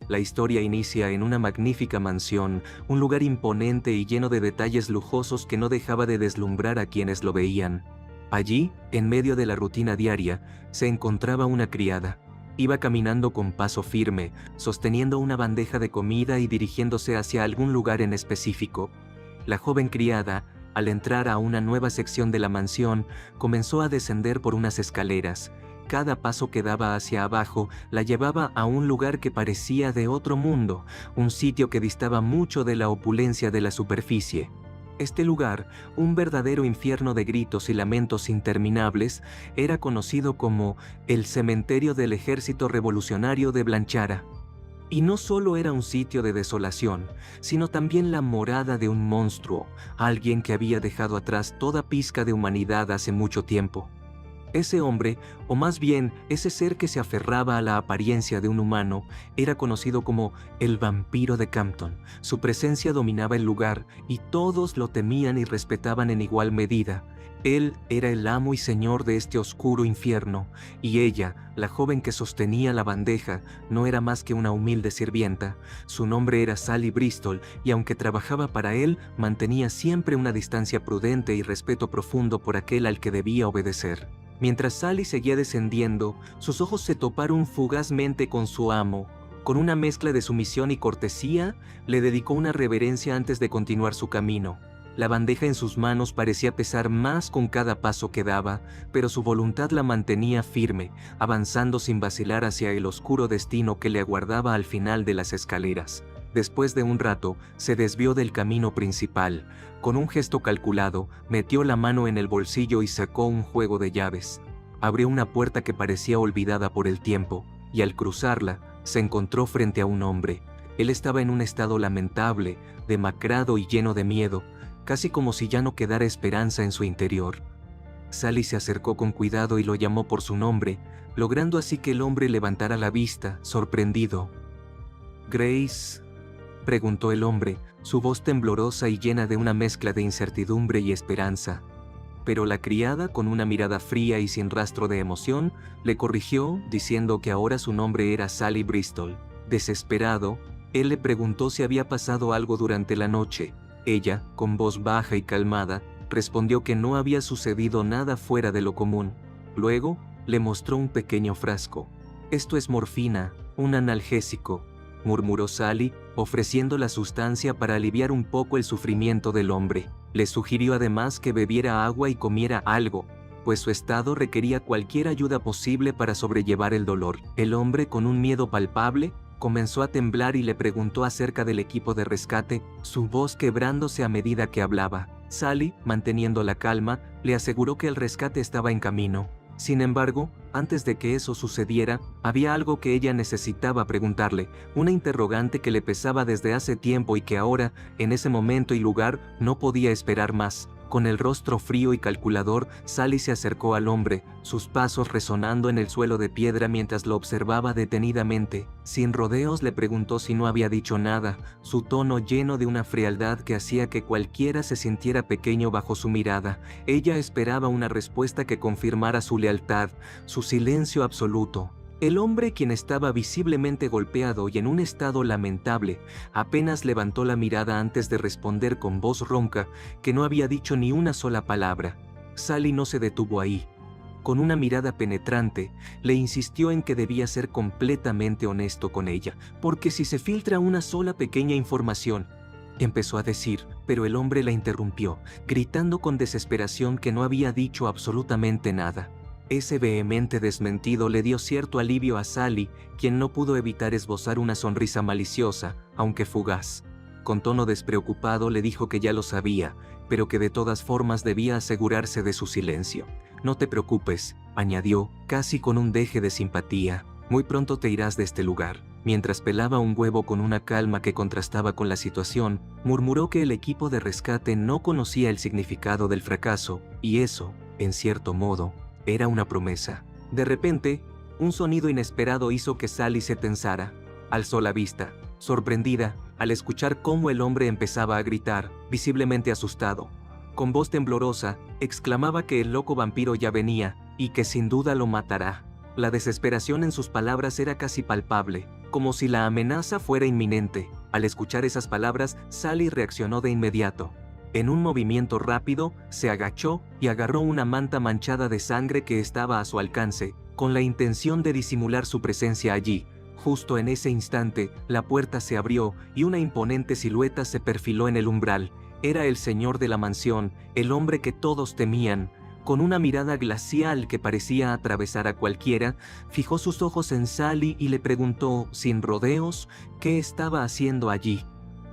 La historia inicia en una magnífica mansión, un lugar imponente y lleno de detalles lujosos que no dejaba de deslumbrar a quienes lo veían. Allí, en medio de la rutina diaria, se encontraba una criada. Iba caminando con paso firme, sosteniendo una bandeja de comida y dirigiéndose hacia algún lugar en específico. La joven criada, al entrar a una nueva sección de la mansión, comenzó a descender por unas escaleras. Cada paso que daba hacia abajo la llevaba a un lugar que parecía de otro mundo, un sitio que distaba mucho de la opulencia de la superficie. Este lugar, un verdadero infierno de gritos y lamentos interminables, era conocido como el cementerio del ejército revolucionario de Blanchara. Y no solo era un sitio de desolación, sino también la morada de un monstruo, alguien que había dejado atrás toda pizca de humanidad hace mucho tiempo. Ese hombre, o más bien ese ser que se aferraba a la apariencia de un humano, era conocido como el vampiro de Campton. Su presencia dominaba el lugar y todos lo temían y respetaban en igual medida. Él era el amo y señor de este oscuro infierno, y ella, la joven que sostenía la bandeja, no era más que una humilde sirvienta. Su nombre era Sally Bristol, y aunque trabajaba para él, mantenía siempre una distancia prudente y respeto profundo por aquel al que debía obedecer. Mientras Sally seguía descendiendo, sus ojos se toparon fugazmente con su amo. Con una mezcla de sumisión y cortesía, le dedicó una reverencia antes de continuar su camino. La bandeja en sus manos parecía pesar más con cada paso que daba, pero su voluntad la mantenía firme, avanzando sin vacilar hacia el oscuro destino que le aguardaba al final de las escaleras. Después de un rato, se desvió del camino principal. Con un gesto calculado, metió la mano en el bolsillo y sacó un juego de llaves. Abrió una puerta que parecía olvidada por el tiempo, y al cruzarla, se encontró frente a un hombre. Él estaba en un estado lamentable, demacrado y lleno de miedo, casi como si ya no quedara esperanza en su interior. Sally se acercó con cuidado y lo llamó por su nombre, logrando así que el hombre levantara la vista, sorprendido. «Grace», preguntó el hombre, su voz temblorosa y llena de una mezcla de incertidumbre y esperanza. Pero la criada, con una mirada fría y sin rastro de emoción, le corrigió, diciendo que ahora su nombre era Sally Bristol. Desesperado, él le preguntó si había pasado algo durante la noche. Ella, con voz baja y calmada, respondió que no había sucedido nada fuera de lo común. Luego, le mostró un pequeño frasco. «Esto es morfina, un analgésico», murmuró Sally, ofreciendo la sustancia para aliviar un poco el sufrimiento del hombre. Le sugirió además que bebiera agua y comiera algo, pues su estado requería cualquier ayuda posible para sobrellevar el dolor. El hombre, con un miedo palpable, comenzó a temblar y le preguntó acerca del equipo de rescate, su voz quebrándose a medida que hablaba. Sally, manteniendo la calma, le aseguró que el rescate estaba en camino. Sin embargo, antes de que eso sucediera, había algo que ella necesitaba preguntarle, una interrogante que le pesaba desde hace tiempo y que ahora, en ese momento y lugar, no podía esperar más. Con el rostro frío y calculador, Sally se acercó al hombre, sus pasos resonando en el suelo de piedra mientras lo observaba detenidamente. Sin rodeos le preguntó si no había dicho nada, su tono lleno de una frialdad que hacía que cualquiera se sintiera pequeño bajo su mirada. Ella esperaba una respuesta que confirmara su lealtad, su silencio absoluto. El hombre, quien estaba visiblemente golpeado y en un estado lamentable, apenas levantó la mirada antes de responder con voz ronca que no había dicho ni una sola palabra. Sally no se detuvo ahí. Con una mirada penetrante, le insistió en que debía ser completamente honesto con ella, porque si se filtra una sola pequeña información, empezó a decir, pero el hombre la interrumpió, gritando con desesperación que no había dicho absolutamente nada. Ese vehemente desmentido le dio cierto alivio a Sally, quien no pudo evitar esbozar una sonrisa maliciosa, aunque fugaz. Con tono despreocupado le dijo que ya lo sabía, pero que de todas formas debía asegurarse de su silencio. «No te preocupes», añadió, casi con un deje de simpatía, «muy pronto te irás de este lugar». Mientras pelaba un huevo con una calma que contrastaba con la situación, murmuró que el equipo de rescate no conocía el significado del fracaso, y eso, en cierto modo, era una promesa. De repente, un sonido inesperado hizo que Sally se tensara. Alzó la vista, sorprendida, al escuchar cómo el hombre empezaba a gritar, visiblemente asustado. Con voz temblorosa, exclamaba que el loco vampiro ya venía, y que sin duda lo matará. La desesperación en sus palabras era casi palpable. como si la amenaza fuera inminente. Al escuchar esas palabras, Sally reaccionó de inmediato. En un movimiento rápido, se agachó y agarró una manta manchada de sangre que estaba a su alcance, con la intención de disimular su presencia allí. Justo en ese instante, la puerta se abrió y una imponente silueta se perfiló en el umbral. Era el señor de la mansión, el hombre que todos temían. Con una mirada glacial que parecía atravesar a cualquiera, fijó sus ojos en Sally y le preguntó, sin rodeos, qué estaba haciendo allí.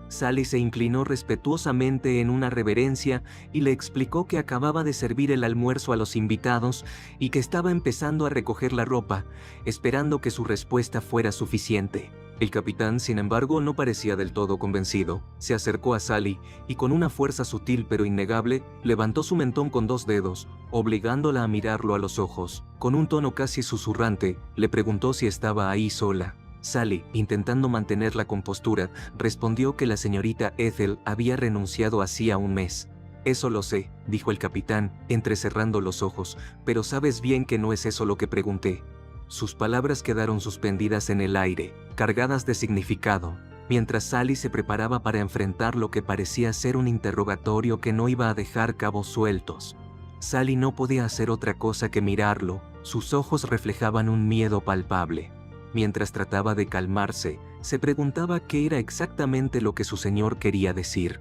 Sally se inclinó respetuosamente en una reverencia y le explicó que acababa de servir el almuerzo a los invitados y que estaba empezando a recoger la ropa, esperando que su respuesta fuera suficiente. El capitán, sin embargo, no parecía del todo convencido. Se acercó a Sally y con una fuerza sutil pero innegable, levantó su mentón con 2 dedos, obligándola a mirarlo a los ojos. Con un tono casi susurrante, le preguntó si estaba ahí sola. Sally, intentando mantener la compostura, respondió que la señorita Ethel había renunciado hacía un mes. «Eso lo sé», dijo el capitán, entrecerrando los ojos, «pero sabes bien que no es eso lo que pregunté». Sus palabras quedaron suspendidas en el aire, cargadas de significado, mientras Sally se preparaba para enfrentar lo que parecía ser un interrogatorio que no iba a dejar cabos sueltos. Sally no podía hacer otra cosa que mirarlo, sus ojos reflejaban un miedo palpable. Mientras trataba de calmarse, se preguntaba qué era exactamente lo que su señor quería decir.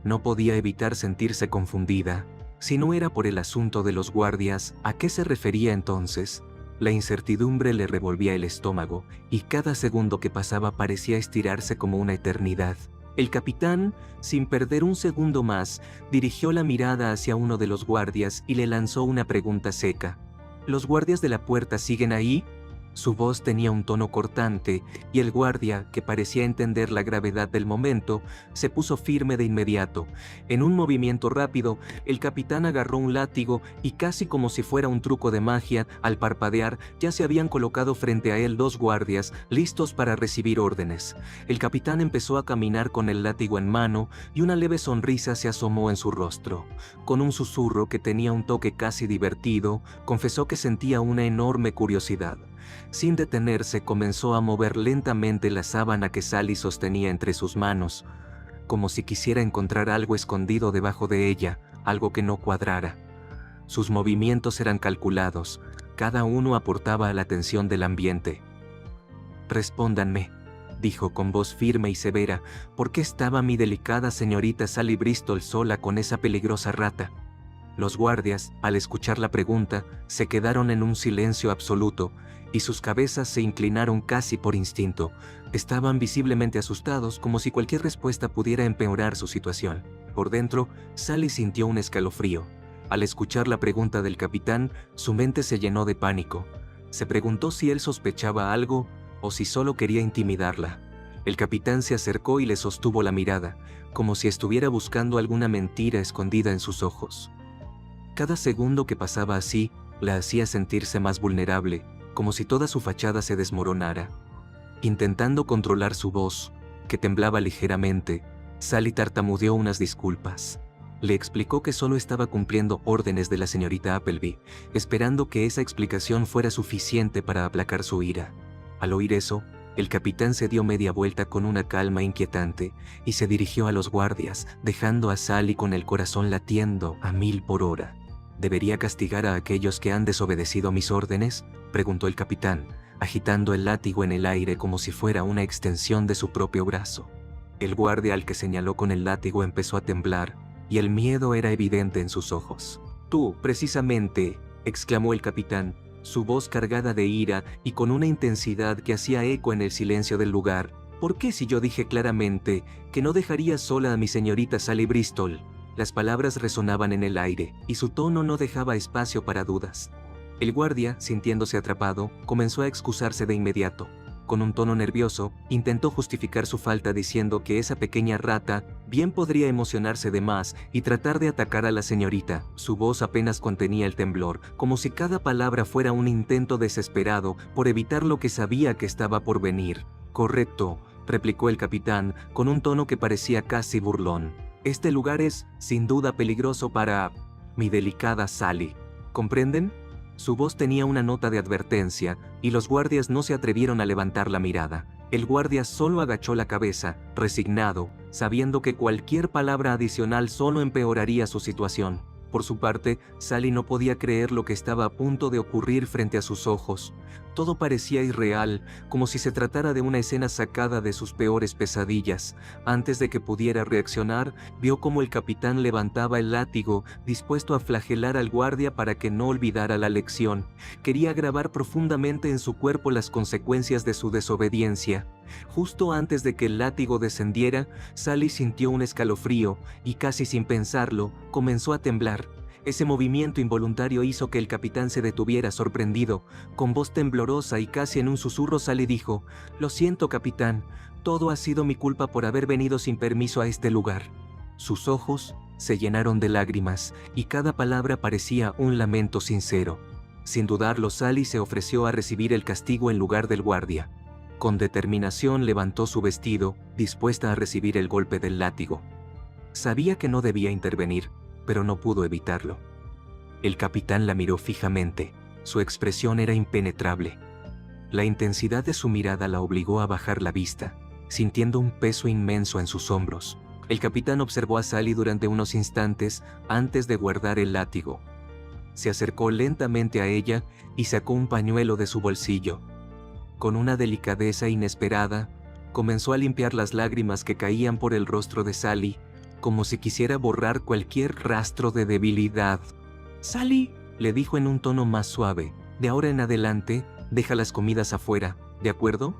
No podía evitar sentirse confundida. Si no era por el asunto de los guardias, ¿a qué se refería entonces? La incertidumbre le revolvía el estómago, y cada segundo que pasaba parecía estirarse como una eternidad. El capitán, sin perder un segundo más, dirigió la mirada hacia uno de los guardias y le lanzó una pregunta seca. ¿Los guardias de la puerta siguen ahí? Su voz tenía un tono cortante, y el guardia, que parecía entender la gravedad del momento, se puso firme de inmediato. En un movimiento rápido, el capitán agarró un látigo y casi como si fuera un truco de magia, al parpadear, ya se habían colocado frente a él 2 guardias, listos para recibir órdenes. El capitán empezó a caminar con el látigo en mano, y una leve sonrisa se asomó en su rostro. Con un susurro que tenía un toque casi divertido, confesó que sentía una enorme curiosidad. Sin detenerse, comenzó a mover lentamente la sábana que Sally sostenía entre sus manos, como si quisiera encontrar algo escondido debajo de ella, algo que no cuadrara. Sus movimientos eran calculados, cada uno aportaba a la tensión del ambiente. «Respóndanme», dijo con voz firme y severa, «¿por qué estaba mi delicada señorita Sally Bristol sola con esa peligrosa rata?» Los guardias, al escuchar la pregunta, se quedaron en un silencio absoluto, y sus cabezas se inclinaron casi por instinto. Estaban visiblemente asustados, como si cualquier respuesta pudiera empeorar su situación. Por dentro, Sally sintió un escalofrío. Al escuchar la pregunta del capitán, su mente se llenó de pánico. Se preguntó si él sospechaba algo o si solo quería intimidarla. El capitán se acercó y le sostuvo la mirada, como si estuviera buscando alguna mentira escondida en sus ojos. Cada segundo que pasaba así, la hacía sentirse más vulnerable, como si toda su fachada se desmoronara. Intentando controlar su voz, que temblaba ligeramente, Sally tartamudeó unas disculpas. Le explicó que solo estaba cumpliendo órdenes de la señorita Appleby, esperando que esa explicación fuera suficiente para aplacar su ira. Al oír eso, el capitán se dio media vuelta con una calma inquietante y se dirigió a los guardias, dejando a Sally con el corazón latiendo a 1000 por hora. ¿Debería castigar a aquellos que han desobedecido mis órdenes?, preguntó el capitán, agitando el látigo en el aire como si fuera una extensión de su propio brazo. El guardia al que señaló con el látigo empezó a temblar, y el miedo era evidente en sus ojos. «Tú, precisamente», exclamó el capitán, su voz cargada de ira y con una intensidad que hacía eco en el silencio del lugar. «¿Por qué si yo dije claramente que no dejaría sola a mi señorita Sally Bristol?» Las palabras resonaban en el aire, y su tono no dejaba espacio para dudas. El guardia, sintiéndose atrapado, comenzó a excusarse de inmediato. Con un tono nervioso, intentó justificar su falta diciendo que esa pequeña rata bien podría emocionarse de más y tratar de atacar a la señorita. Su voz apenas contenía el temblor, como si cada palabra fuera un intento desesperado por evitar lo que sabía que estaba por venir. «Correcto», replicó el capitán, con un tono que parecía casi burlón. «Este lugar es, sin duda, peligroso para mi delicada Sally. ¿Comprenden?» Su voz tenía una nota de advertencia, y los guardias no se atrevieron a levantar la mirada. El guardia solo agachó la cabeza, resignado, sabiendo que cualquier palabra adicional solo empeoraría su situación. Por su parte, Sally no podía creer lo que estaba a punto de ocurrir frente a sus ojos. Todo parecía irreal, como si se tratara de una escena sacada de sus peores pesadillas. Antes de que pudiera reaccionar, vio cómo el capitán levantaba el látigo, dispuesto a flagelar al guardia para que no olvidara la lección. Quería grabar profundamente en su cuerpo las consecuencias de su desobediencia. Justo antes de que el látigo descendiera, Sally sintió un escalofrío y, casi sin pensarlo, comenzó a temblar. Ese movimiento involuntario hizo que el capitán se detuviera sorprendido. Con voz temblorosa y casi en un susurro, Sally dijo: «Lo siento, capitán, todo ha sido mi culpa por haber venido sin permiso a este lugar». Sus ojos se llenaron de lágrimas y cada palabra parecía un lamento sincero. Sin dudarlo, Sally se ofreció a recibir el castigo en lugar del guardia. Con determinación levantó su vestido, dispuesta a recibir el golpe del látigo. Sabía que no debía intervenir, pero no pudo evitarlo. El capitán la miró fijamente. Su expresión era impenetrable. La intensidad de su mirada la obligó a bajar la vista, sintiendo un peso inmenso en sus hombros. El capitán observó a Sally durante unos instantes antes de guardar el látigo. Se acercó lentamente a ella y sacó un pañuelo de su bolsillo. Con una delicadeza inesperada, comenzó a limpiar las lágrimas que caían por el rostro de Sally, como si quisiera borrar cualquier rastro de debilidad. «Sally», le dijo en un tono más suave, «de ahora en adelante, deja las comidas afuera, ¿de acuerdo?».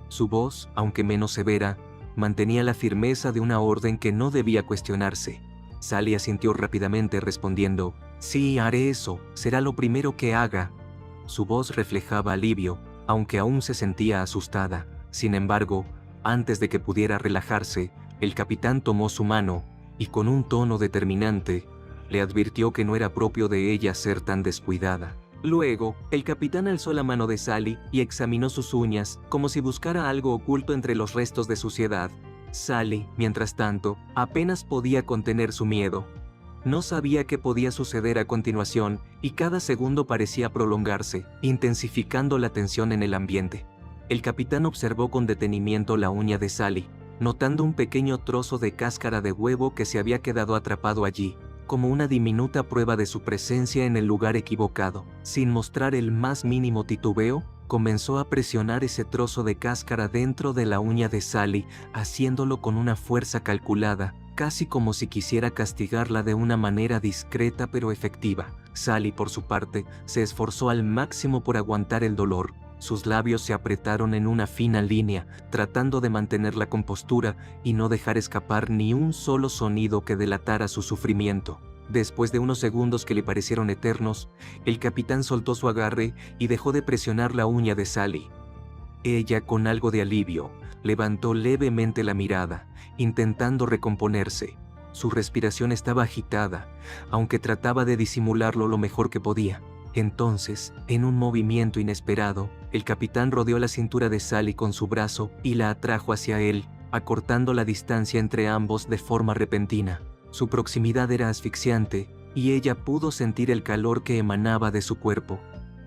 Su voz, aunque menos severa, mantenía la firmeza de una orden que no debía cuestionarse. Sally asintió rápidamente respondiendo: «Sí, haré eso, será lo primero que haga». Su voz reflejaba alivio, aunque aún se sentía asustada. Sin embargo, antes de que pudiera relajarse, el capitán tomó su mano y, con un tono determinante, le advirtió que no era propio de ella ser tan descuidada. Luego, el capitán alzó la mano de Sally y examinó sus uñas, como si buscara algo oculto entre los restos de suciedad. Sally, mientras tanto, apenas podía contener su miedo. No sabía qué podía suceder a continuación y cada segundo parecía prolongarse, intensificando la tensión en el ambiente. El capitán observó con detenimiento la uña de Sally, notando un pequeño trozo de cáscara de huevo que se había quedado atrapado allí, como una diminuta prueba de su presencia en el lugar equivocado. Sin mostrar el más mínimo titubeo, comenzó a presionar ese trozo de cáscara dentro de la uña de Sally, haciéndolo con una fuerza calculada, casi como si quisiera castigarla de una manera discreta pero efectiva. Sally, por su parte, se esforzó al máximo por aguantar el dolor. Sus labios se apretaron en una fina línea, tratando de mantener la compostura y no dejar escapar ni un solo sonido que delatara su sufrimiento. Después de unos segundos que le parecieron eternos, el capitán soltó su agarre y dejó de presionar la uña de Sally. Ella, con algo de alivio, levantó levemente la mirada, intentando recomponerse. Su respiración estaba agitada, aunque trataba de disimularlo lo mejor que podía. Entonces, en un movimiento inesperado, el capitán rodeó la cintura de Sally con su brazo y la atrajo hacia él, acortando la distancia entre ambos de forma repentina. Su proximidad era asfixiante, y ella pudo sentir el calor que emanaba de su cuerpo.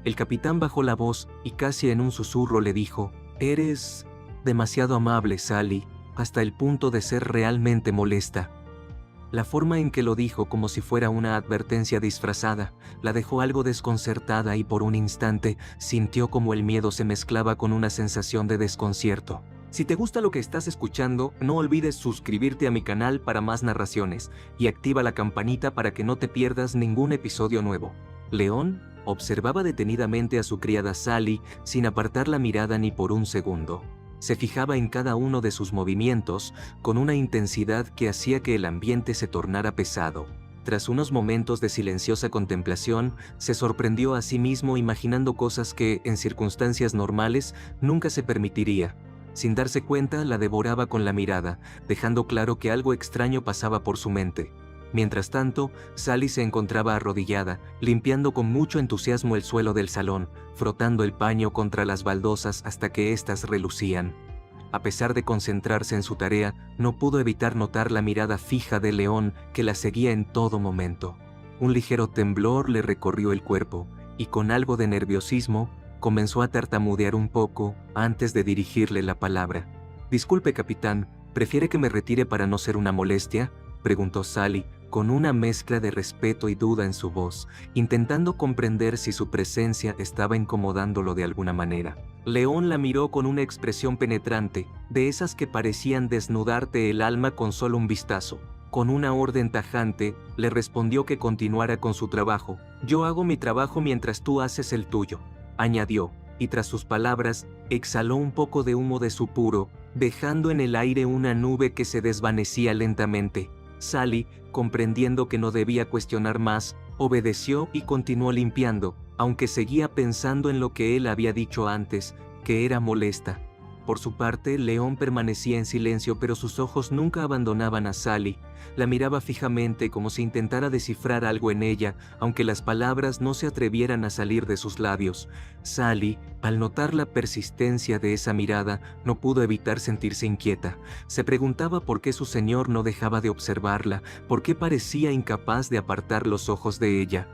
El capitán bajó la voz y casi en un susurro le dijo: «Eres demasiado amable, Sally, hasta el punto de ser realmente molesta». La forma en que lo dijo, como si fuera una advertencia disfrazada, la dejó algo desconcertada y por un instante sintió como el miedo se mezclaba con una sensación de desconcierto. Si te gusta lo que estás escuchando, no olvides suscribirte a mi canal para más narraciones y activa la campanita para que no te pierdas ningún episodio nuevo. León observaba detenidamente a su criada Sally sin apartar la mirada ni por un segundo. Se fijaba en cada uno de sus movimientos con una intensidad que hacía que el ambiente se tornara pesado. Tras unos momentos de silenciosa contemplación, se sorprendió a sí mismo imaginando cosas que, en circunstancias normales, nunca se permitiría. Sin darse cuenta, la devoraba con la mirada, dejando claro que algo extraño pasaba por su mente. Mientras tanto, Sally se encontraba arrodillada, limpiando con mucho entusiasmo el suelo del salón, frotando el paño contra las baldosas hasta que éstas relucían. A pesar de concentrarse en su tarea, no pudo evitar notar la mirada fija de León que la seguía en todo momento. Un ligero temblor le recorrió el cuerpo, y con algo de nerviosismo, Comenzó a tartamudear un poco antes de dirigirle la palabra. «Disculpe, capitán, ¿prefiere que me retire para no ser una molestia?», preguntó Sally, con una mezcla de respeto y duda en su voz, intentando comprender si su presencia estaba incomodándolo de alguna manera. León la miró con una expresión penetrante, de esas que parecían desnudarte el alma con solo un vistazo. Con una orden tajante, le respondió que continuara con su trabajo. «Yo hago mi trabajo mientras tú haces el tuyo», añadió, y tras sus palabras, exhaló un poco de humo de su puro, dejando en el aire una nube que se desvanecía lentamente. Sally, comprendiendo que no debía cuestionar más, obedeció y continuó limpiando, aunque seguía pensando en lo que él había dicho antes, que era molesta. Por su parte, León permanecía en silencio, pero sus ojos nunca abandonaban a Sally. La miraba fijamente como si intentara descifrar algo en ella, aunque las palabras no se atrevieran a salir de sus labios. Sally, al notar la persistencia de esa mirada, no pudo evitar sentirse inquieta. Se preguntaba por qué su señor no dejaba de observarla, por qué parecía incapaz de apartar los ojos de ella.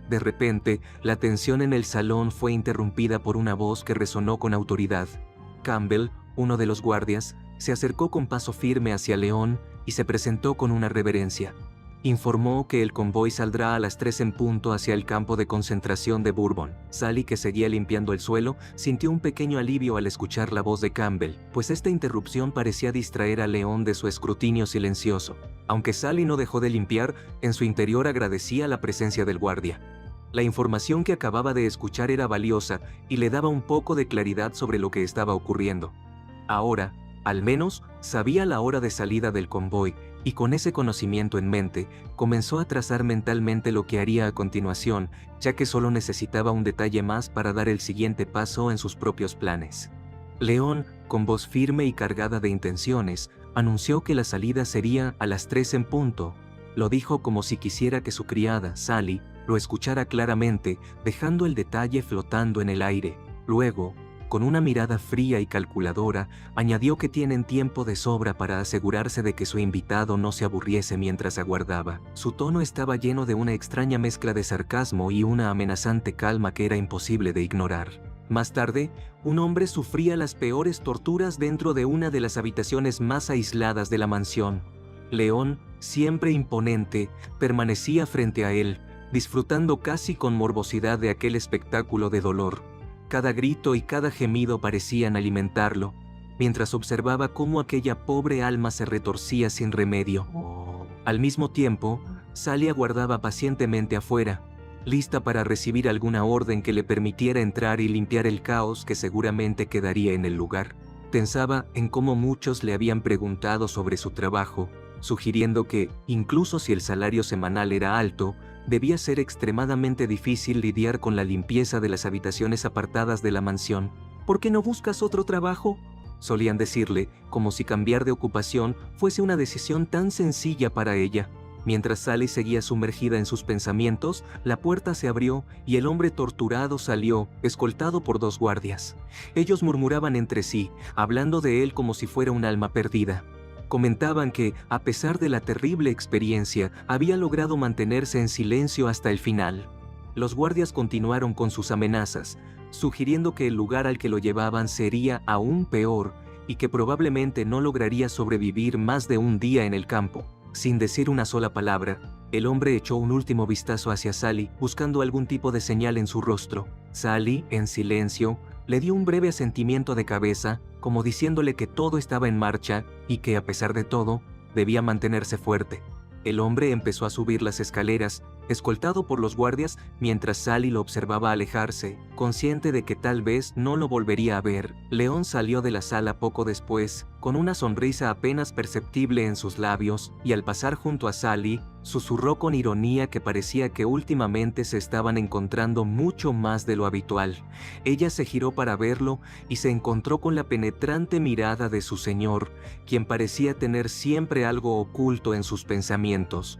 De repente, la tensión en el salón fue interrumpida por una voz que resonó con autoridad. Campbell, uno de los guardias, se acercó con paso firme hacia León y se presentó con una reverencia. Informó que el convoy saldrá a las 3 en punto hacia el campo de concentración de Bourbon. Sally, que seguía limpiando el suelo, sintió un pequeño alivio al escuchar la voz de Campbell, pues esta interrupción parecía distraer a León de su escrutinio silencioso. Aunque Sally no dejó de limpiar, en su interior agradecía la presencia del guardia. La información que acababa de escuchar era valiosa y le daba un poco de claridad sobre lo que estaba ocurriendo. Ahora, al menos, sabía la hora de salida del convoy, y con ese conocimiento en mente, comenzó a trazar mentalmente lo que haría a continuación, ya que solo necesitaba un detalle más para dar el siguiente paso en sus propios planes. León, con voz firme y cargada de intenciones, anunció que la salida sería a las 3 en punto. Lo dijo como si quisiera que su criada, Sally, lo escuchara claramente, dejando el detalle flotando en el aire. Luego, con una mirada fría y calculadora, añadió que tienen tiempo de sobra para asegurarse de que su invitado no se aburriese mientras aguardaba. Su tono estaba lleno de una extraña mezcla de sarcasmo y una amenazante calma que era imposible de ignorar. Más tarde, un hombre sufría las peores torturas dentro de una de las habitaciones más aisladas de la mansión. León, siempre imponente, permanecía frente a él, disfrutando casi con morbosidad de aquel espectáculo de dolor. Cada grito y cada gemido parecían alimentarlo, mientras observaba cómo aquella pobre alma se retorcía sin remedio. Al mismo tiempo, Sally aguardaba pacientemente afuera, lista para recibir alguna orden que le permitiera entrar y limpiar el caos que seguramente quedaría en el lugar. Pensaba en cómo muchos le habían preguntado sobre su trabajo, sugiriendo que, incluso si el salario semanal era alto, debía ser extremadamente difícil lidiar con la limpieza de las habitaciones apartadas de la mansión. «¿Por qué no buscas otro trabajo?», solían decirle, como si cambiar de ocupación fuese una decisión tan sencilla para ella. Mientras Sally seguía sumergida en sus pensamientos, la puerta se abrió y el hombre torturado salió, escoltado por 2 guardias. Ellos murmuraban entre sí, hablando de él como si fuera un alma perdida. Comentaban que, a pesar de la terrible experiencia, había logrado mantenerse en silencio hasta el final. Los guardias continuaron con sus amenazas, sugiriendo que el lugar al que lo llevaban sería aún peor y que probablemente no lograría sobrevivir más de un día en el campo. Sin decir una sola palabra, el hombre echó un último vistazo hacia Sally, buscando algún tipo de señal en su rostro. Sally, en silencio, le dio un breve asentimiento de cabeza, como diciéndole que todo estaba en marcha y que, a pesar de todo, debía mantenerse fuerte. El hombre empezó a subir las escaleras, escoltado por los guardias, mientras Sally lo observaba alejarse, consciente de que tal vez no lo volvería a ver. León salió de la sala poco después, con una sonrisa apenas perceptible en sus labios, y al pasar junto a Sally, susurró con ironía que parecía que últimamente se estaban encontrando mucho más de lo habitual. Ella se giró para verlo y se encontró con la penetrante mirada de su señor, quien parecía tener siempre algo oculto en sus pensamientos.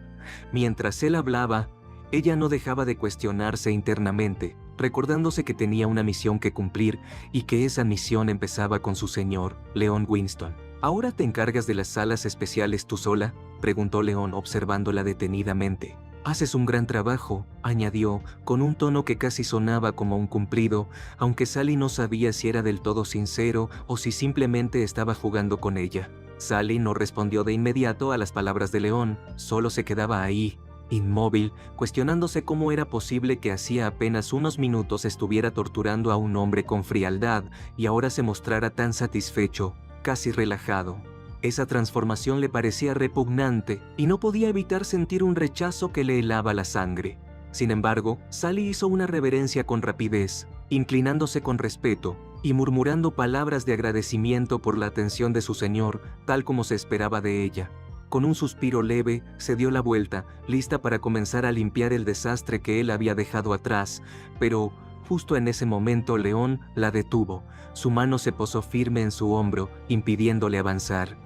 Mientras él hablaba, ella no dejaba de cuestionarse internamente, recordándose que tenía una misión que cumplir y que esa misión empezaba con su señor, León Winston. «¿Ahora te encargas de las salas especiales tú sola?», preguntó León observándola detenidamente. «Haces un gran trabajo», añadió, con un tono que casi sonaba como un cumplido, aunque Sally no sabía si era del todo sincero o si simplemente estaba jugando con ella. Sally no respondió de inmediato a las palabras de León, solo se quedaba ahí, inmóvil, cuestionándose cómo era posible que hacía apenas unos minutos estuviera torturando a un hombre con frialdad y ahora se mostrara tan satisfecho, casi relajado. Esa transformación le parecía repugnante y no podía evitar sentir un rechazo que le helaba la sangre. Sin embargo, Sally hizo una reverencia con rapidez, inclinándose con respeto y murmurando palabras de agradecimiento por la atención de su señor, tal como se esperaba de ella. Con un suspiro leve, se dio la vuelta, lista para comenzar a limpiar el desastre que él había dejado atrás, pero justo en ese momento León la detuvo. Su mano se posó firme en su hombro, impidiéndole avanzar.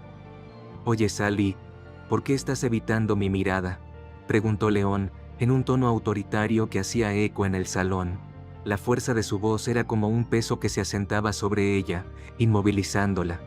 «Oye, Sally, ¿por qué estás evitando mi mirada?», preguntó León, en un tono autoritario que hacía eco en el salón. La fuerza de su voz era como un peso que se asentaba sobre ella, inmovilizándola.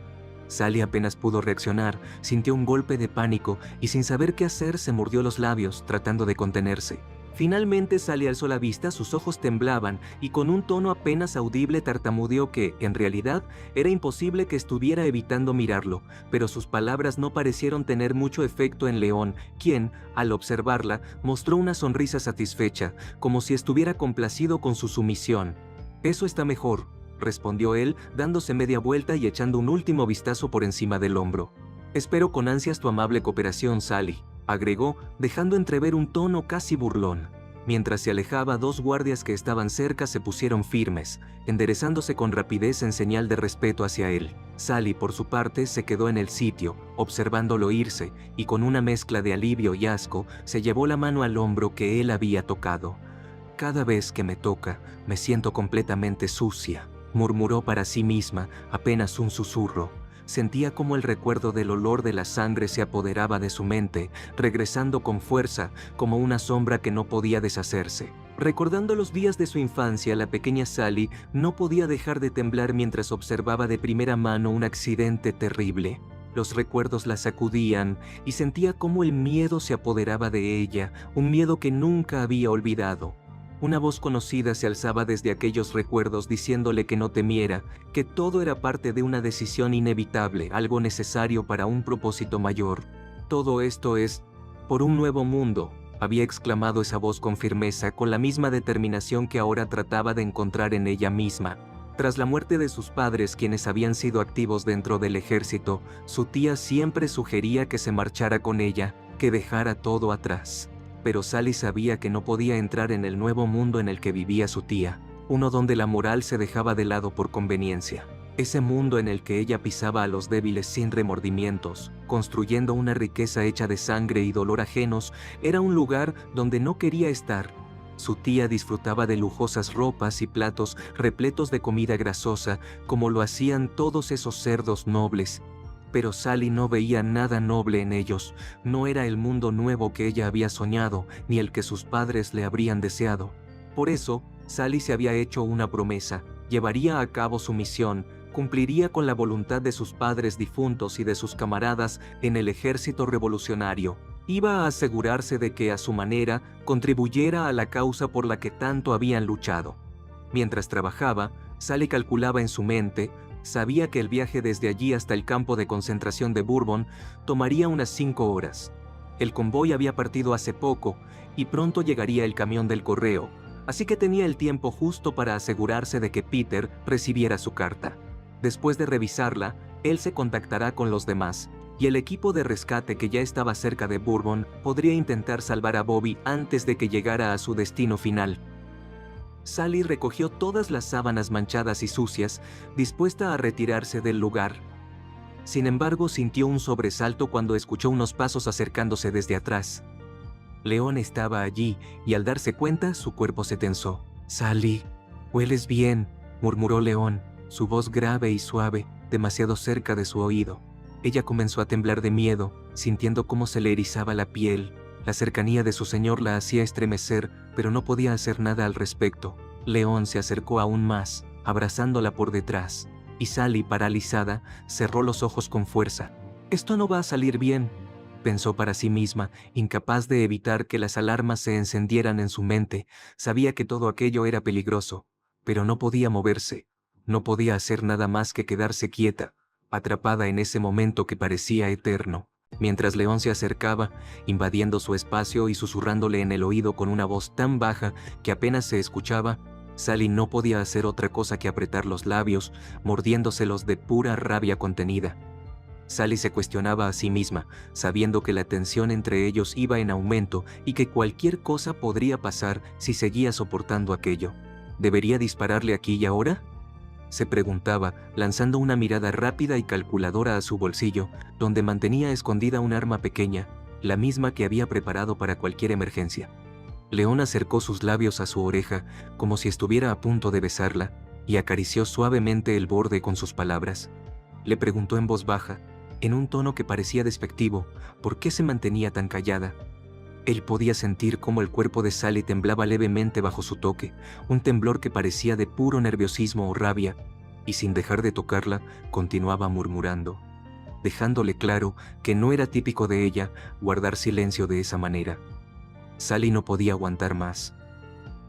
Sally apenas pudo reaccionar, sintió un golpe de pánico y sin saber qué hacer se mordió los labios, tratando de contenerse. Finalmente Sally alzó la vista, sus ojos temblaban y con un tono apenas audible tartamudeó que, en realidad, era imposible que estuviera evitando mirarlo, pero sus palabras no parecieron tener mucho efecto en León, quien, al observarla, mostró una sonrisa satisfecha, como si estuviera complacido con su sumisión. «Eso está mejor», respondió él, dándose media vuelta y echando un último vistazo por encima del hombro. «Espero con ansias tu amable cooperación, Sally», agregó, dejando entrever un tono casi burlón. Mientras se alejaba, dos guardias que estaban cerca se pusieron firmes, enderezándose con rapidez en señal de respeto hacia él. Sally, por su parte, se quedó en el sitio, observándolo irse, y con una mezcla de alivio y asco, se llevó la mano al hombro que él había tocado. «Cada vez que me toca, me siento completamente sucia», murmuró para sí misma, apenas un susurro. Sentía como el recuerdo del olor de la sangre se apoderaba de su mente, regresando con fuerza, como una sombra que no podía deshacerse. Recordando los días de su infancia, la pequeña Sally no podía dejar de temblar mientras observaba de primera mano un accidente terrible. Los recuerdos la sacudían y sentía cómo el miedo se apoderaba de ella, un miedo que nunca había olvidado. Una voz conocida se alzaba desde aquellos recuerdos diciéndole que no temiera, que todo era parte de una decisión inevitable, algo necesario para un propósito mayor. «Todo esto es por un nuevo mundo», había exclamado esa voz con firmeza, con la misma determinación que ahora trataba de encontrar en ella misma. Tras la muerte de sus padres, quienes habían sido activos dentro del ejército, su tía siempre sugería que se marchara con ella, que dejara todo atrás. Pero Sally sabía que no podía entrar en el nuevo mundo en el que vivía su tía, uno donde la moral se dejaba de lado por conveniencia. Ese mundo en el que ella pisaba a los débiles sin remordimientos, construyendo una riqueza hecha de sangre y dolor ajenos, era un lugar donde no quería estar. Su tía disfrutaba de lujosas ropas y platos repletos de comida grasosa, como lo hacían todos esos cerdos nobles. Pero Sally no veía nada noble en ellos, no era el mundo nuevo que ella había soñado, ni el que sus padres le habrían deseado. Por eso, Sally se había hecho una promesa, llevaría a cabo su misión, cumpliría con la voluntad de sus padres difuntos y de sus camaradas en el ejército revolucionario. Iba a asegurarse de que, a su manera, contribuyera a la causa por la que tanto habían luchado. Mientras trabajaba, Sally calculaba en su mente. Sabía que el viaje desde allí hasta el campo de concentración de Bourbon tomaría unas 5 horas. El convoy había partido hace poco y pronto llegaría el camión del correo, así que tenía el tiempo justo para asegurarse de que Peter recibiera su carta. Después de revisarla, él se contactará con los demás, y el equipo de rescate que ya estaba cerca de Bourbon podría intentar salvar a Bobby antes de que llegara a su destino final. Sally recogió todas las sábanas manchadas y sucias, dispuesta a retirarse del lugar. Sin embargo, sintió un sobresalto cuando escuchó unos pasos acercándose desde atrás. León estaba allí, y al darse cuenta, su cuerpo se tensó. «Sally, hueles bien», murmuró León, su voz grave y suave, demasiado cerca de su oído. Ella comenzó a temblar de miedo, sintiendo cómo se le erizaba la piel. La cercanía de su señor la hacía estremecer, pero no podía hacer nada al respecto. León se acercó aún más, abrazándola por detrás, y Sally, paralizada, cerró los ojos con fuerza. «Esto no va a salir bien», pensó para sí misma, incapaz de evitar que las alarmas se encendieran en su mente. Sabía que todo aquello era peligroso, pero no podía moverse. No podía hacer nada más que quedarse quieta, atrapada en ese momento que parecía eterno. Mientras León se acercaba, invadiendo su espacio y susurrándole en el oído con una voz tan baja que apenas se escuchaba, Sally no podía hacer otra cosa que apretar los labios, mordiéndoselos de pura rabia contenida. Sally se cuestionaba a sí misma, sabiendo que la tensión entre ellos iba en aumento y que cualquier cosa podría pasar si seguía soportando aquello. ¿Debería dispararle aquí y ahora?, se preguntaba, lanzando una mirada rápida y calculadora a su bolsillo, donde mantenía escondida un arma pequeña, la misma que había preparado para cualquier emergencia. León acercó sus labios a su oreja, como si estuviera a punto de besarla, y acarició suavemente el borde con sus palabras. Le preguntó en voz baja, en un tono que parecía despectivo, ¿por qué se mantenía tan callada? Él podía sentir cómo el cuerpo de Sally temblaba levemente bajo su toque, un temblor que parecía de puro nerviosismo o rabia, y sin dejar de tocarla, continuaba murmurando, dejándole claro que no era típico de ella guardar silencio de esa manera. Sally no podía aguantar más.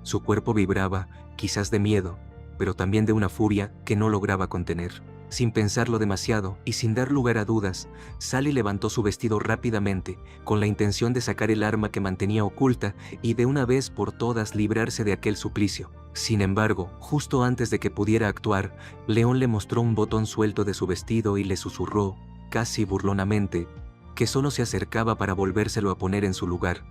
Su cuerpo vibraba, quizás de miedo, pero también de una furia que no lograba contener. Sin pensarlo demasiado y sin dar lugar a dudas, Sally levantó su vestido rápidamente, con la intención de sacar el arma que mantenía oculta y de una vez por todas librarse de aquel suplicio. Sin embargo, justo antes de que pudiera actuar, León le mostró un botón suelto de su vestido y le susurró, casi burlonamente, que solo se acercaba para volvérselo a poner en su lugar.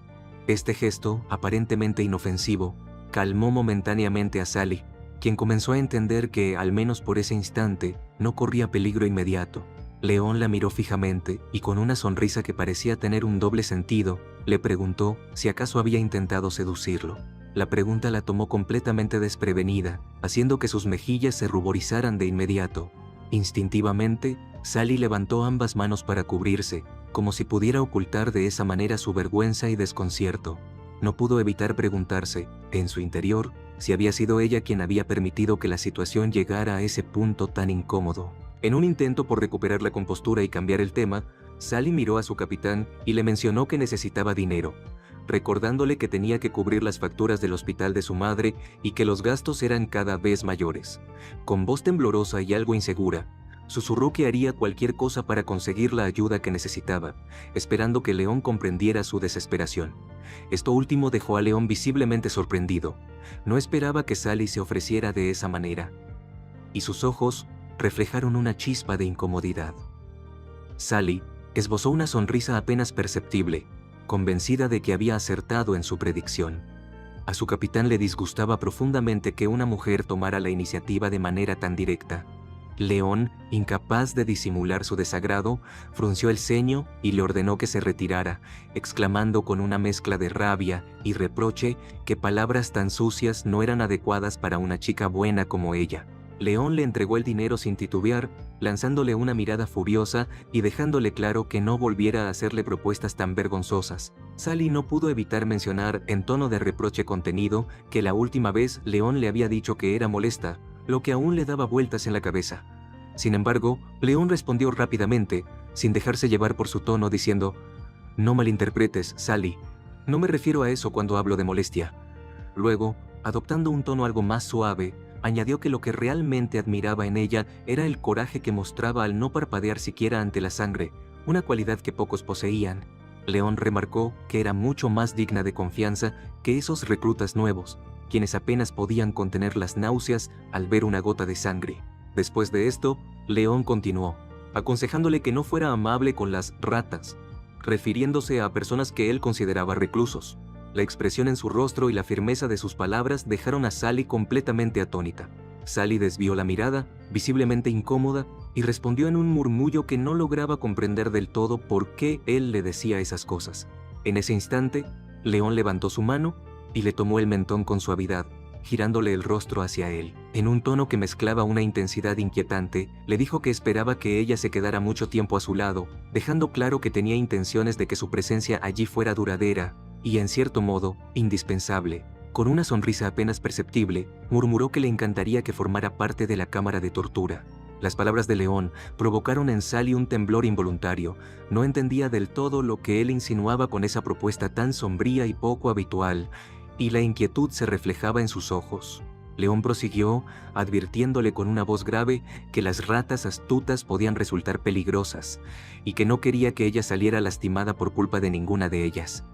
Este gesto, aparentemente inofensivo, calmó momentáneamente a Sally, quien comenzó a entender que, al menos por ese instante, no corría peligro inmediato. León la miró fijamente y con una sonrisa que parecía tener un doble sentido, le preguntó si acaso había intentado seducirlo. La pregunta la tomó completamente desprevenida, haciendo que sus mejillas se ruborizaran de inmediato. Instintivamente, Sally levantó ambas manos para cubrirse, como si pudiera ocultar de esa manera su vergüenza y desconcierto. No pudo evitar preguntarse, en su interior, si había sido ella quien había permitido que la situación llegara a ese punto tan incómodo. En un intento por recuperar la compostura y cambiar el tema, Sally miró a su capitán y le mencionó que necesitaba dinero, recordándole que tenía que cubrir las facturas del hospital de su madre y que los gastos eran cada vez mayores. Con voz temblorosa y algo insegura, susurró que haría cualquier cosa para conseguir la ayuda que necesitaba, esperando que León comprendiera su desesperación. Esto último dejó a León visiblemente sorprendido. No esperaba que Sally se ofreciera de esa manera, y sus ojos reflejaron una chispa de incomodidad. Sally esbozó una sonrisa apenas perceptible, convencida de que había acertado en su predicción. A su capitán le disgustaba profundamente que una mujer tomara la iniciativa de manera tan directa. León, incapaz de disimular su desagrado, frunció el ceño y le ordenó que se retirara, exclamando con una mezcla de rabia y reproche que palabras tan sucias no eran adecuadas para una chica buena como ella. León le entregó el dinero sin titubear, lanzándole una mirada furiosa y dejándole claro que no volviera a hacerle propuestas tan vergonzosas. Sally no pudo evitar mencionar, en tono de reproche contenido, que la última vez León le había dicho que era molesta, lo que aún le daba vueltas en la cabeza. Sin embargo, León respondió rápidamente, sin dejarse llevar por su tono, diciendo, «No malinterpretes, Sally, no me refiero a eso cuando hablo de molestia». Luego, adoptando un tono algo más suave, añadió que lo que realmente admiraba en ella era el coraje que mostraba al no parpadear siquiera ante la sangre, una cualidad que pocos poseían. León remarcó que era mucho más digna de confianza que esos reclutas nuevos, quienes apenas podían contener las náuseas al ver una gota de sangre. Después de esto, León continuó, aconsejándole que no fuera amable con las ratas, refiriéndose a personas que él consideraba reclusos. La expresión en su rostro y la firmeza de sus palabras dejaron a Sally completamente atónita. Sally desvió la mirada, visiblemente incómoda, y respondió en un murmullo que no lograba comprender del todo por qué él le decía esas cosas. En ese instante, León levantó su mano y le tomó el mentón con suavidad, girándole el rostro hacia él. En un tono que mezclaba una intensidad inquietante, le dijo que esperaba que ella se quedara mucho tiempo a su lado, dejando claro que tenía intenciones de que su presencia allí fuera duradera y, en cierto modo, indispensable. Con una sonrisa apenas perceptible, murmuró que le encantaría que formara parte de la cámara de tortura. Las palabras de León provocaron en Sally un temblor involuntario. No entendía del todo lo que él insinuaba con esa propuesta tan sombría y poco habitual, y la inquietud se reflejaba en sus ojos. León prosiguió, advirtiéndole con una voz grave que las ratas astutas podían resultar peligrosas, y que no quería que ella saliera lastimada por culpa de ninguna de ellas.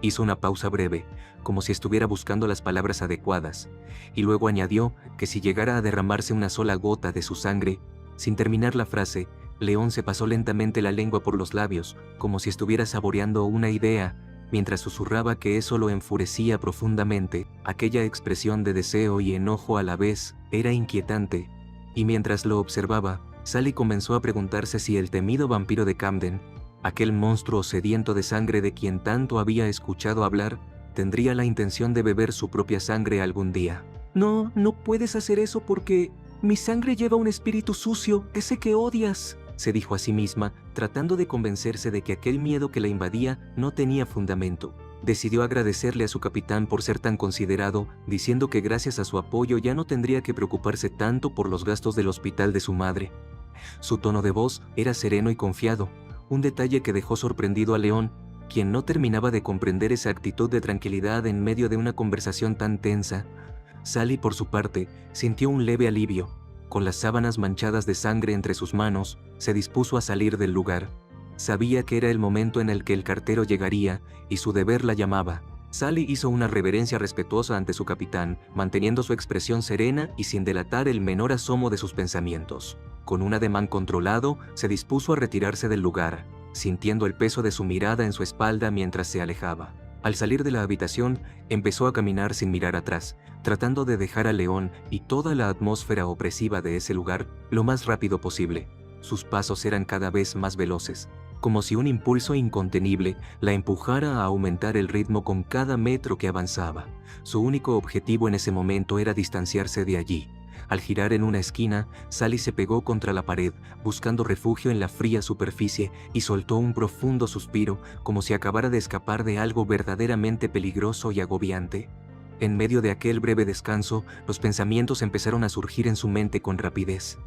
Hizo una pausa breve, como si estuviera buscando las palabras adecuadas, y luego añadió que si llegara a derramarse una sola gota de su sangre, sin terminar la frase, León se pasó lentamente la lengua por los labios, como si estuviera saboreando una idea, mientras susurraba que eso lo enfurecía profundamente. Aquella expresión de deseo y enojo a la vez era inquietante, y mientras lo observaba, Sally comenzó a preguntarse si el temido vampiro de Camden, aquel monstruo sediento de sangre de quien tanto había escuchado hablar, tendría la intención de beber su propia sangre algún día. No, no puedes hacer eso porque mi sangre lleva un espíritu sucio, ese que odias, se dijo a sí misma, tratando de convencerse de que aquel miedo que la invadía no tenía fundamento. Decidió agradecerle a su capitán por ser tan considerado, diciendo que gracias a su apoyo ya no tendría que preocuparse tanto por los gastos del hospital de su madre. Su tono de voz era sereno y confiado, un detalle que dejó sorprendido a León, quien no terminaba de comprender esa actitud de tranquilidad en medio de una conversación tan tensa. Sally, por su parte, sintió un leve alivio. Con las sábanas manchadas de sangre entre sus manos, se dispuso a salir del lugar. Sabía que era el momento en el que el cartero llegaría, y su deber la llamaba. Sally hizo una reverencia respetuosa ante su capitán, manteniendo su expresión serena y sin delatar el menor asomo de sus pensamientos. Con un ademán controlado, se dispuso a retirarse del lugar, sintiendo el peso de su mirada en su espalda mientras se alejaba. Al salir de la habitación, empezó a caminar sin mirar atrás, tratando de dejar a León y toda la atmósfera opresiva de ese lugar lo más rápido posible. Sus pasos eran cada vez más veloces, como si un impulso incontenible la empujara a aumentar el ritmo con cada metro que avanzaba. Su único objetivo en ese momento era distanciarse de allí. Al girar en una esquina, Sally se pegó contra la pared, buscando refugio en la fría superficie, y soltó un profundo suspiro, como si acabara de escapar de algo verdaderamente peligroso y agobiante. En medio de aquel breve descanso, los pensamientos empezaron a surgir en su mente con rapidez.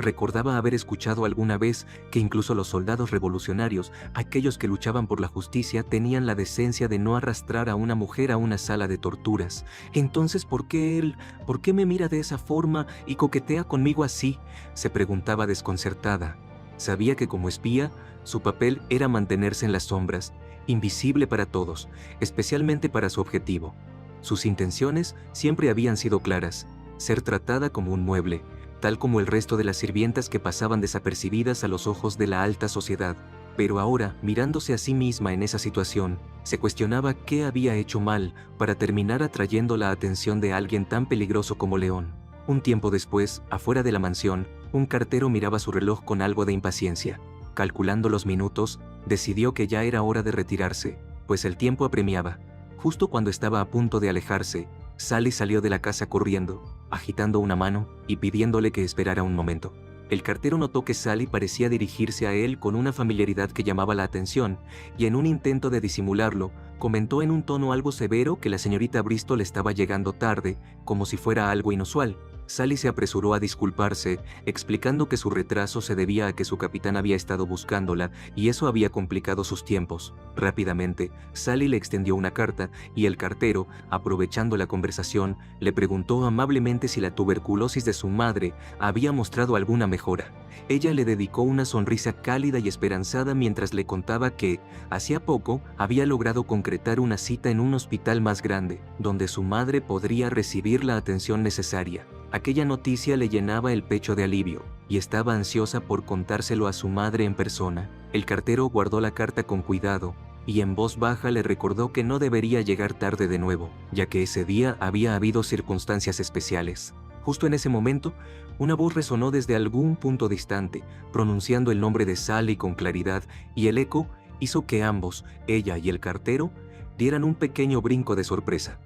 Recordaba haber escuchado alguna vez que incluso los soldados revolucionarios, aquellos que luchaban por la justicia, tenían la decencia de no arrastrar a una mujer a una sala de torturas. Entonces, ¿por qué él? ¿Por qué me mira de esa forma y coquetea conmigo así?, se preguntaba desconcertada. Sabía que como espía, su papel era mantenerse en las sombras, invisible para todos, especialmente para su objetivo. Sus intenciones siempre habían sido claras: ser tratada como un mueble, tal como el resto de las sirvientas que pasaban desapercibidas a los ojos de la alta sociedad. Pero ahora, mirándose a sí misma en esa situación, se cuestionaba qué había hecho mal para terminar atrayendo la atención de alguien tan peligroso como León. Un tiempo después, afuera de la mansión, un cartero miraba su reloj con algo de impaciencia. Calculando los minutos, decidió que ya era hora de retirarse, pues el tiempo apremiaba. Justo cuando estaba a punto de alejarse, Sally salió de la casa corriendo, agitando una mano y pidiéndole que esperara un momento. El cartero notó que Sally parecía dirigirse a él con una familiaridad que llamaba la atención, y en un intento de disimularlo, comentó en un tono algo severo que la señorita Bristol estaba llegando tarde, como si fuera algo inusual. Sally se apresuró a disculparse, explicando que su retraso se debía a que su capitán había estado buscándola y eso había complicado sus tiempos. Rápidamente, Sally le extendió una carta y el cartero, aprovechando la conversación, le preguntó amablemente si la tuberculosis de su madre había mostrado alguna mejora. Ella le dedicó una sonrisa cálida y esperanzada mientras le contaba que, hacía poco, había logrado concretar una cita en un hospital más grande, donde su madre podría recibir la atención necesaria. Aquella noticia le llenaba el pecho de alivio, y estaba ansiosa por contárselo a su madre en persona. El cartero guardó la carta con cuidado, y en voz baja le recordó que no debería llegar tarde de nuevo, ya que ese día había habido circunstancias especiales. Justo en ese momento, una voz resonó desde algún punto distante, pronunciando el nombre de Sally con claridad, y el eco hizo que ambos, ella y el cartero, dieran un pequeño brinco de sorpresa.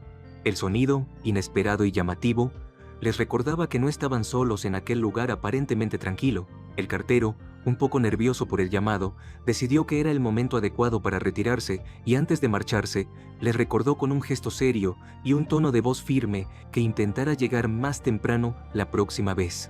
El sonido, inesperado y llamativo, les recordaba que no estaban solos en aquel lugar aparentemente tranquilo. El cartero, un poco nervioso por el llamado, decidió que era el momento adecuado para retirarse y antes de marcharse, les recordó con un gesto serio y un tono de voz firme que intentara llegar más temprano la próxima vez.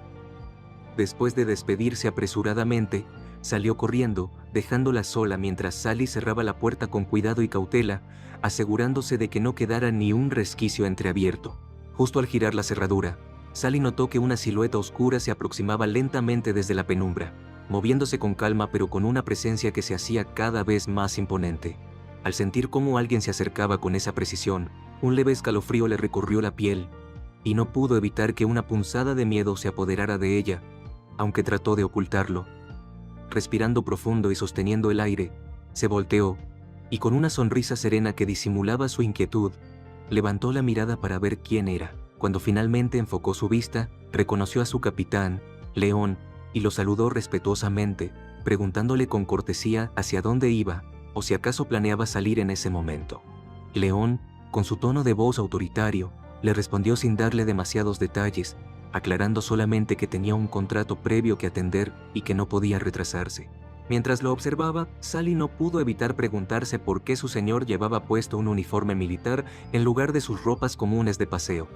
Después de despedirse apresuradamente, salió corriendo, dejándola sola mientras Sally cerraba la puerta con cuidado y cautela, asegurándose de que no quedara ni un resquicio entreabierto. Justo al girar la cerradura, Sally notó que una silueta oscura se aproximaba lentamente desde la penumbra, moviéndose con calma pero con una presencia que se hacía cada vez más imponente. Al sentir cómo alguien se acercaba con esa precisión, un leve escalofrío le recorrió la piel, y no pudo evitar que una punzada de miedo se apoderara de ella, aunque trató de ocultarlo. Respirando profundo y sosteniendo el aire, se volteó, y con una sonrisa serena que disimulaba su inquietud, levantó la mirada para ver quién era. Cuando finalmente enfocó su vista, reconoció a su capitán, León, y lo saludó respetuosamente, preguntándole con cortesía hacia dónde iba, o si acaso planeaba salir en ese momento. León, con su tono de voz autoritario, le respondió sin darle demasiados detalles, aclarando solamente que tenía un contrato previo que atender y que no podía retrasarse. Mientras lo observaba, Sally no pudo evitar preguntarse por qué su señor llevaba puesto un uniforme militar en lugar de sus ropas comunes de paseo.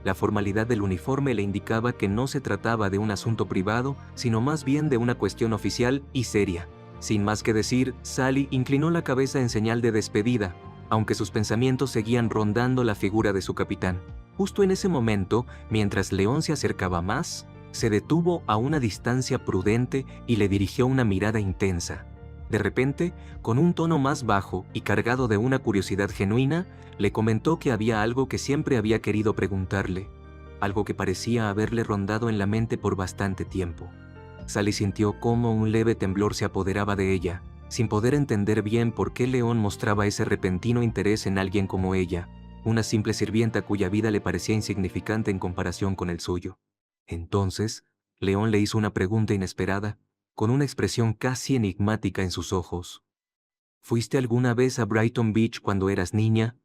La formalidad del uniforme le indicaba que no se trataba de un asunto privado, sino más bien de una cuestión oficial y seria. Sin más que decir, Sally inclinó la cabeza en señal de despedida, aunque sus pensamientos seguían rondando la figura de su capitán. Justo en ese momento, mientras León se acercaba más, se detuvo a una distancia prudente y le dirigió una mirada intensa. De repente, con un tono más bajo y cargado de una curiosidad genuina, le comentó que había algo que siempre había querido preguntarle, algo que parecía haberle rondado en la mente por bastante tiempo. Sally sintió cómo un leve temblor se apoderaba de ella, sin poder entender bien por qué León mostraba ese repentino interés en alguien como ella, una simple sirvienta cuya vida le parecía insignificante en comparación con el suyo. Entonces, León le hizo una pregunta inesperada, con una expresión casi enigmática en sus ojos. ¿Fuiste alguna vez a Brighton Beach cuando eras niña?